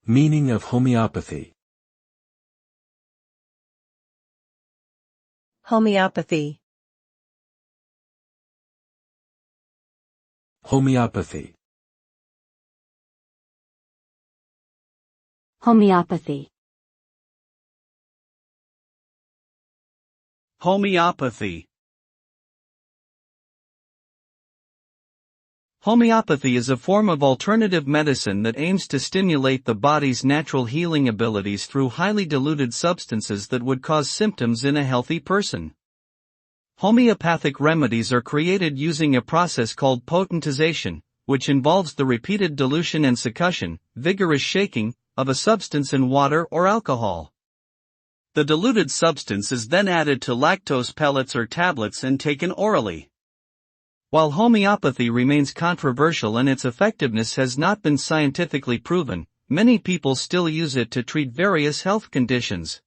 Meaning of homeopathy. Homeopathy. Homeopathy. Homeopathy. Homeopathy. Homeopathy is a form of alternative medicine that aims to stimulate the body's natural healing abilities through highly diluted substances that would cause symptoms in a healthy person. Homeopathic remedies are created using a process called potentization, which involves the repeated dilution and succussion, vigorous shaking, of a substance in water or alcohol. The diluted substance is then added to lactose pellets or tablets and taken orally. While homeopathy remains controversial and its effectiveness has not been scientifically proven, many people still use it to treat various health conditions.